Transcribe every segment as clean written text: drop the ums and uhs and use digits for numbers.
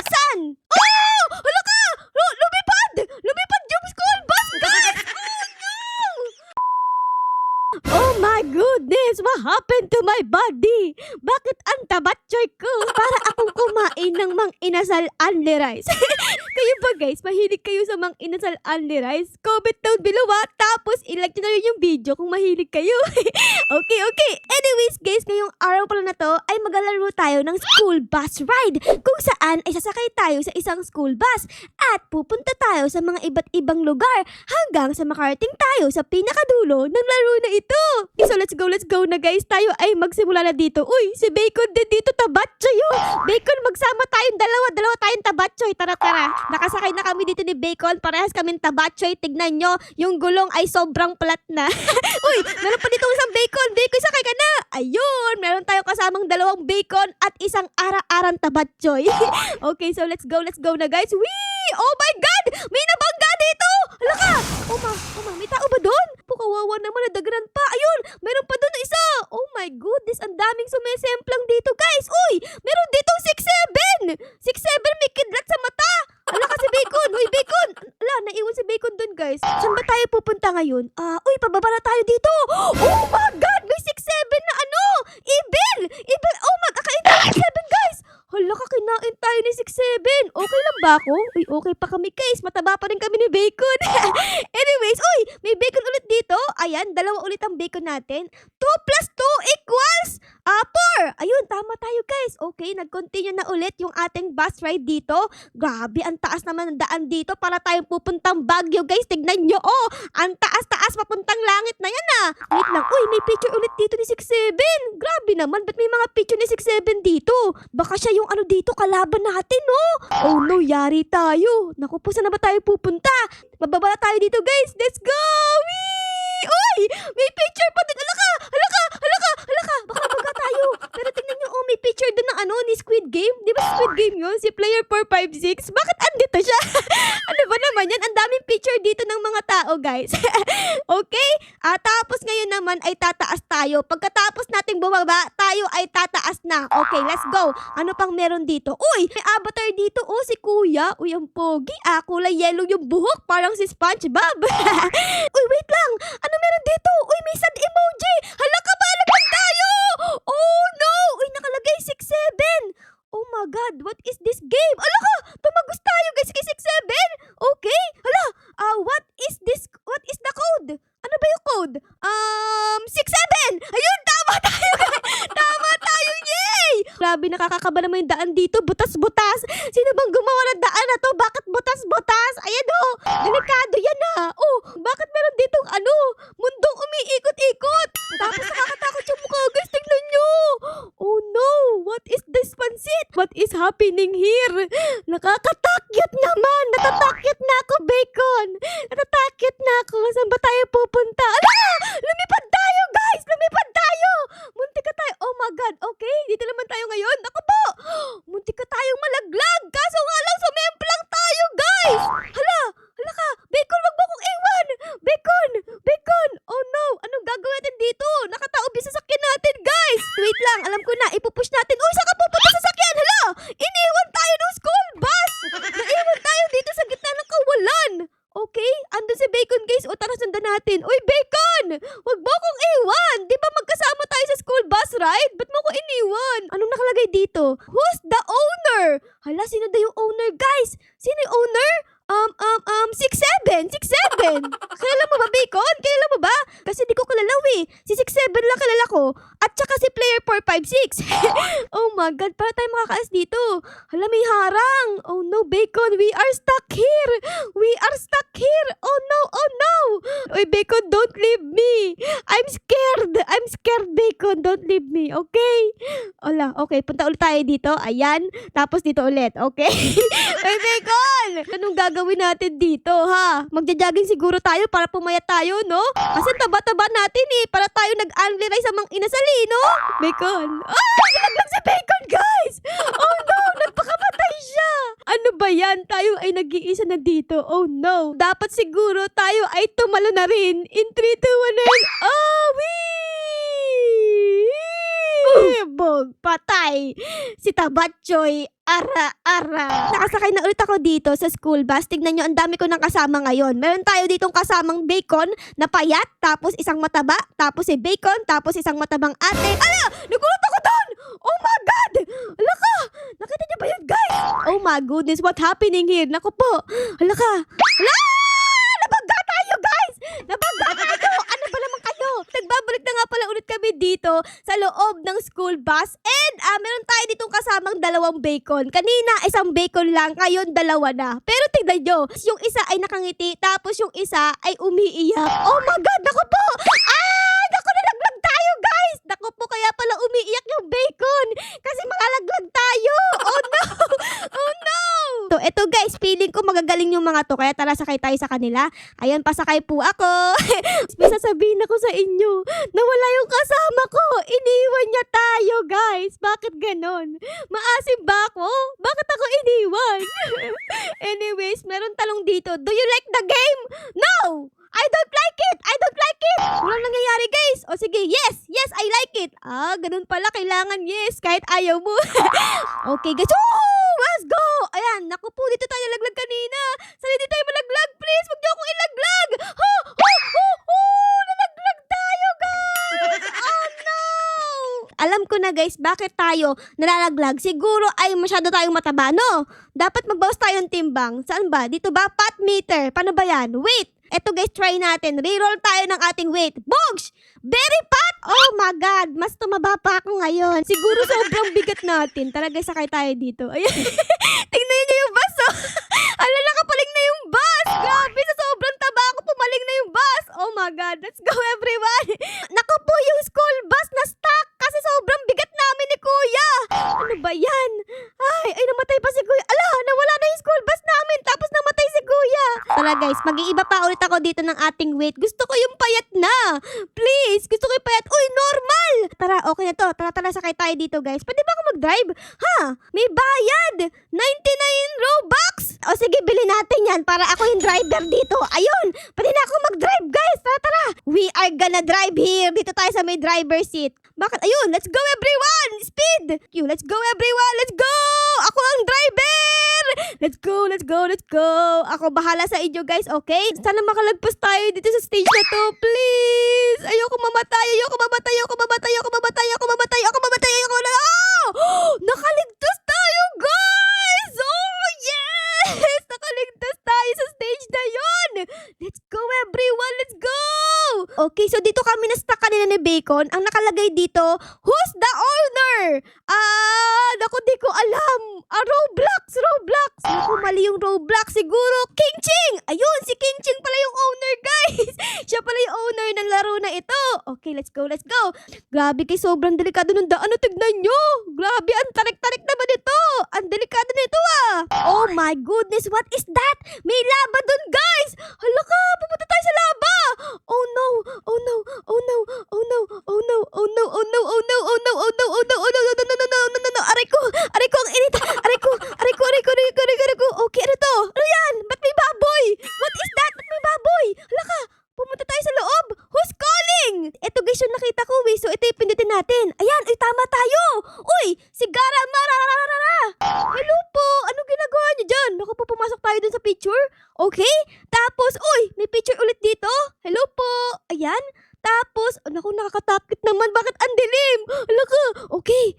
Saan? Oh! Hala ka! Lumipad! Lumipad yung school bus, guys! Oh my goodness! What happened to my body? Bakit ang tabatsoy ko? Para akong kumain ng mang inasal only rice. Kayo ba guys? Mahilig kayo sa mang inasal only rice? Comment down below tapos i-like nyo na rin yung video kung mahilig kayo. Okay. Anyways guys, ngayong araw pala na to ay maglalaro tayo ng school bus ride. Kung saan ay sasakay tayo sa isang school bus at pupunta tayo sa mga iba't ibang lugar hanggang sa makarating tayo sa pinakadulo ng laro na ito. So let's go na guys. Tayo ay magsimula na dito. Uy, si Bacon din dito, tabatsoy yun. Bacon, magsama tayong dalawa tayong tabatsoy. Tara. Nakasakay na kami dito ni Bacon. Parehas kaming tabatsoy. Tignan nyo, yung gulong ay sobrang plat na. Uy, meron pa dito isang Bacon. Bacon, sakay ka na. Ayun, meron tayong kasamang dalawang Bacon at isang ara-arang tabatsoy. Okay, so let's go na guys. Wee! Oh my God! May nabangga dito! Hala ka! Oh ma, may tao ba doon? Kawawa naman, nadagaran pa. Ayun, meron pa doon na isa. Oh my goodness, ang daming sumesemplang dito guys. Uy, meron dito 6'7". 6'7", may kidlat sa mata. Ala ka si Bacon. Uy, Bacon. Ala, naiwan si Bacon doon guys. Saan ba tayo pupunta ngayon? Uy, pababa na tayo dito. Oh my God, may 6'7" na ano. Evil. Oh my, kakain tayo 6'7" guys. Hala ka, kinain tayo ni 6'7". Okay lang ba ako? Uy, okay pa kami guys. Mataba pa rin kami ni Bacon. Anyways, uy, may Bacon ulit dito. Ayan, dalawa ulit ang Bacon natin. 2 plus 2 equals 4. Ayun, tama tayo guys. Okay, nag-continue na ulit yung ating bus ride dito. Grabe, ang taas naman ng daan dito para tayong pupuntang Baguio guys. Tignan nyo, oh, ang taas-taas papuntang langit na yan ah. Wait lang, uy, may picture ulit dito ni 6'7". Grabe naman, ba't may mga picture ni 6'7 dito? Baka siya yung ano dito, kalaban natin, oh. Oh no, yari tayo. Naku po, saan na ba tayo pupunta? Bababa na tayo dito guys. Let's go! Whee! Uy! May picture pa din. Hala ka! Baka nabaga tayo. Pero tingnan nyo, oh, may picture din ng ano, ni Squid Game. Di ba Squid Game yun? Si player 456. Bakit andito siya? Ano ba naman yan? Ang daming picture dito ng mga tao, guys. Okay? Tapos ngayon naman ay tataas tayo. Pagkatapos nating bumaba, tayo ay tataas na. Okay, let's go. Ano pang meron dito? Uy! May avatar dito. Oh, si Kuya. Uy, ang pogi. Kulay yellow yung buhok. Parang si SpongeBob. Uy, wait lang. Ano meron dito? Uy, may sad emoji. Hala ka ba? Laban tayo! Oh no! Uy, nakalagay 6'7". Oh my God, what is this game? Ala ka! Tumagos tayo guys kay 6'7". Okay? Hala! What is this? What is the code? Ano ba yung code? 6'7". Ayun, tama tayo guys! Tama tayo, yay! Grabe, nakakakaba naman yung daan dito. Butas-butas. Sino bang gumawa ng daan na to? Bakit butas-butas? Ayan oh! Delikado yan ah! Oh, bakit meron ditong ano? Mundong umiikot-ikot. Tapos nakakatakot yung mukha guys. Tingnan nyo! Oh no! What is this pansit? What is happening here? Nakakatakyat naman! Natatakyat na ako, Bacon! Natatakyat na ako! Saan ba tayo pupunta? Ala! Lumipad tayo guys! Lumipad tayo! Muntik ka tayo! Oh my God! Okay, dito naman tayo ngayon. Ako po! Muntik ka tayong malaglag! Kaso nga lang, sumemplang tayo guys! Hala! Hala ka! Bacon, wag mo akong iwan! Bacon! Oh no! Anong gagawin natin dito? Nakataob yung sasakyan natin guys! Wait lang, alam ko na. Ipupush natin. Uy, saan ka pupunta sa sasakyan? Hala! Iniwan tayo ng school bus! Naiwan tayo dito sa gitna ng kawalan! Okay? Andun si Bacon guys. O tara, sundan natin. Uy, Bacon! Wag mo akong iwan! Di ba magkasama tayo sa school bus ride? Ba't mo ko iniwan? Anong nakalagay dito? Who's the owner? Hala, sino daw yung owner guys? Sino yung owner? 6'7". Kilala mo ba, Bacon? Kilala mo ba? Kasi di ko kilala Si 6'7 lang kilala ko. At saka si player 456. Oh my God, para tayo makakaas dito. Hala, may harang. Oh no, Bacon, we are stuck here. Oh no. Uy, Bacon, don't leave me. I'm scared, Bacon. Don't leave me, okay? Hala, okay, punta ulit tayo dito. Ayan, tapos dito ulit, okay? Uy, Bacon! Anong gagawin natin dito, ha? Magja-jogging siguro tayo para pumayat tayo, no? Kasi taba-taba natin para tayo nag-angliray sa mang inasali, no? Bacon. Nalaglag si Bacon, guys! Oh no, nagpakamatay siya! Ano ba yan? Tayo ay nag-iisa na dito. Oh no. Dapat siguro tayo ay tumalo na rin. In 3, 2, 1, and... Wee! Bog, patay. Si Tabatchoy, ara-ara. Nakasakay na ulit ako dito sa school bus. Tignan nyo, ang dami ko ng kasama ngayon. Meron tayo ditong kasamang bacon na payat, tapos isang mataba, tapos si bacon, tapos isang matabang ate. Ala! Nagulat ako doon! Oh my God! Ala ka! Nakita niyo ba yun, guys? Oh my goodness, what happening here? Naku po. Ala ka! Ala! Nabangga tayo, guys! Nabangga tayo! Ano ba naman kayo? Nagbabalik na nga pala ulit kami dito sa loob ng school bus. And meron tayo ditong kasamang dalawang bacon. Kanina, isang bacon lang. Ngayon, dalawa na. Pero tignan nyo, yung isa ay nakangiti, tapos yung isa ay umiiyak. Oh my God! Naku po! Ah! Naku, nalaglag tayo, guys! Naku po, kaya pala umiiyak yung bacon. Kasi makalaglag tayo. Oh no! Oh no! So, eto guys, feeling ko magagaling yung mga to. Kaya tara, sakay tayo sa kanila. Ayan, pasakay po ako. May sasabihin ako sa inyo, nawala yung kasama ko. Iniwan niya tayo, guys. Bakit ganon? Maasim ba ako? Bakit ako iniwan? Anyways, meron talong dito. Do you like the game? No! I don't like it! I don't like it! Walang nangyayari, guys. O sige, yes! Yes, I like it! Ah, ganun pala. Kailangan yes, kahit ayaw mo. Okay, guys. Woo! Let's go! Ayan, naku po, dito tayo nalaglag kanina. Sana hindi tayo malaglag, please. Huwag niyo akong ilaglag. Ho! Ho! Ho! Ho! Nalaglag tayo, guys! Oh, no! Alam ko na, guys, bakit tayo nalalaglag. Siguro ay masyado tayong mataba, no? Dapat magbawas tayo ng timbang. Saan ba? Dito ba? Pot meter. Paano ba yan? Wait! Eto guys, try natin. Reroll tayo ng ating weight. Bogs! Very fat! Oh my God! Mas tumaba pa ako ngayon. Siguro sobrang bigat natin. Tara guys, sakay tayo dito. Ayan. Tingnan niyo yung bus, oh. Ala, nakapaling na yung bus. Grabe, sa sobrang taba ako, pumaling na yung bus. Oh my God. Let's go, everyone. Naku po, yung school bus na stuck kasi sobrang bigat namin ni Kuya. Ano ba yan? Ay, namatay pa si Kuya. Ala, nawala na yung school bus namin. Tapos namatay si Kuya. Tara guys, mag-iiba pa ulit ako dito ng ating weight. Gusto ko yung payat na. Please, gusto ko yung payat. Uy, normal! Tara, okay na to. Tara, sakay tayo dito, guys. Pwede ba ako mag-drive? Ha? May bayad! 99 Robux! O sige, bilhin natin yan para ako yung driver dito. Ayun! Pwede na ako mag-drive, guys. Tara. We are gonna drive here. Dito tayo sa may driver seat. Bakit? Ayun, let's go, everyone! Speed! Let's go, everyone! Let's go! Ako ang driver! Let's go, let's go, let's go! Ako bahala sa inyo, guys, okay? Sana makalagpas tayo dito sa stage na to, please! Ayoko mamatay, ayoko mamatay, ayoko mamatay, ayoko mamatay, ayoko mamatay, ayoko mamatay, ayoko na... Oh! Nakaligtas tayo, guys! Oh, yes! Nakaligtas tayo sa stage na yun! Let's go, everyone! Let's go! Okay, so dito kami na-stuck kanina ni Bacon. Ang nakalagay dito, who's the owner? Naku, di ko alam. Roblox! Naku, mali yung Roblox. Siguro, King Ching! Ayun, si King Ching pala yung owner, guys. Siya pala yung owner ng laro na ito. Okay, let's go. Grabe, kay sobrang delikado ng daan. Tignan nyo. Grabe, ang tarik-tarik naman ito. Ang delikado nito, ah. Oh my goodness, what is that? May lava dun, guys. Hala ka, pupunta tayo sa lava. Oh no. Aray ko, ang init. Aray ko. Okay, ano to? Ano yan? Ba't may baboy? What is that? Ba't may baboy? Hala ka, pumunta tayo sa loob. Who's calling? Eto guys, yung nakita ko, so ito yung pindutin natin. Ayan, tama tayo. Uy, si Gara Marararara. Hello po, anong ginagawa niyo dyan? Naku po, pumasok tayo dun sa picture. Okay, tapos, may picture ulit dito. Hello po, ayan. Tapos, naku, nakakatakot naman. Bakit ang dilim? Hala ka, okay.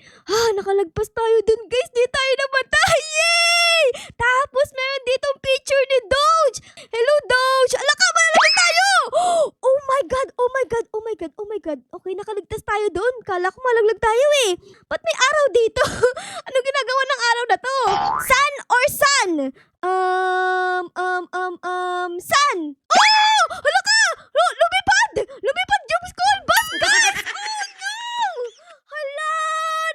Nakalagpas tayo dun, guys. Di tayo namatay. Yay! Tapos, meron ditong picture ni Doge. Hello, Doge. Hala ka, malalagay tayo. Oh my God. Okay, nakaligtas tayo dun. Kala ko malaglag tayo eh. Ba't may araw dito? Ano ginagawa ng araw na to? Sun or sun? Sun. Oh! Hala ka! Lumipad yung school bus, guys! Oh no! Hala!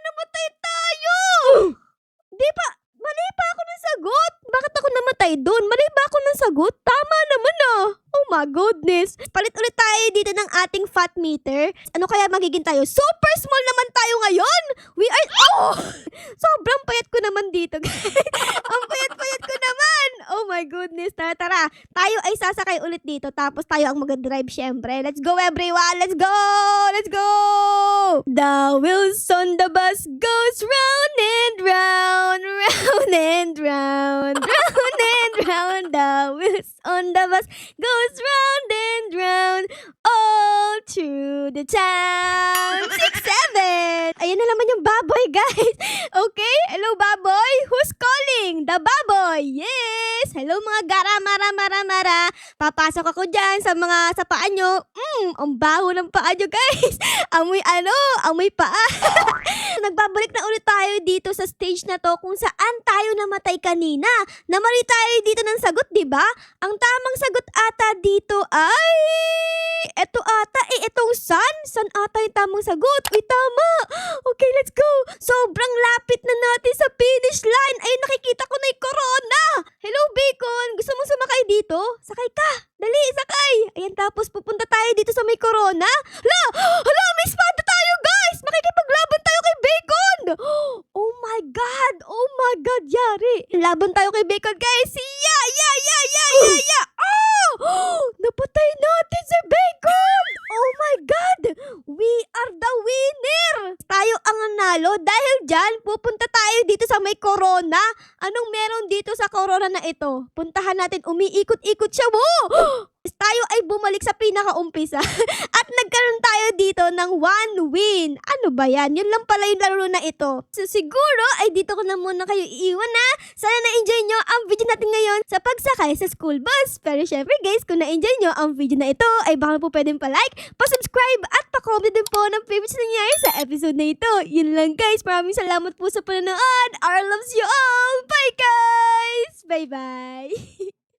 Namatay tayo! Mali pa ako ng sagot. Bakit ako namatay doon? Mali ba ako ng sagot? Tama naman ah. Oh my goodness. Palit ulit tayo dito ng ating fat meter. Ano kaya magiging tayo? Super small naman tayo ngayon! We are... Oh! Sobrang payat ko naman dito, guys. Ang payat ko naman. Oh my goodness. goodness. Tara, tara. Tayo ay sasakay ulit dito. Tapos tayo ang mag-drive syempre. Let's go everyone. Let's go! Let's go! The wheels on the bus goes round and round, round and round, round and round. The wheels on the bus goes round and round, all through the town. 6, 7. Ayan na naman yung baboy, guys. Okay? Hello, baboy. Who's calling? The baboy. Yes. Hello, mga gara, mara. Papasok ako dyan sa mga sa paa nyo. Ang baho ng paa nyo, guys. Amoy paa. Nagbabalik na ulit tayo dito sa stage na to kung saan tayo namatay kanina. Namali tayo dito ng sagot, di ba? Ang tamang sagot ata dito ay... Eto ata, itong sun. Sun ata yung tamang sagot. Uy, tama. Okay, let's go. Sobrang lapit na natin sa finish line. Ay, nakikita ko na yung corona. Hello, Bacon. Gusto mong sumakay dito? Sakay ka. Dali, sakay. Ayan, tapos pupunta tayo dito sa may corona. Hala, may espada tayo, guys. Makikipaglaban tayo kay Bacon. Oh my God, yari. Laban tayo kay Bacon, guys. Yeah. Napatay natin si Bacon. Oh my God, we are the winner. Tayo ang nanalo. Dahil dyan, pupunta tayo dito sa may corona. Anong meron dito sa corona na ito? Puntahan natin, umiikot-ikot siya. Tayo ay bumalik sa pinakaumpisa at nagkaroon tayo dito ng 1 win. Ano ba yan? Yun lang pala yung laro na ito. So siguro ay dito ko na muna kayo iiwan na. Sana na-enjoy nyo ang video natin ngayon sa pagsakay sa school bus. Pero syempre guys, kung na-enjoy nyo ang video na ito ay baka po pwedeng pa-like, pa-subscribe at pa-comment din po ng favorites na nangyari sa episode na ito. Yun lang guys. Maraming salamat po sa panonood. Our loves you all. Bye guys! Bye-bye!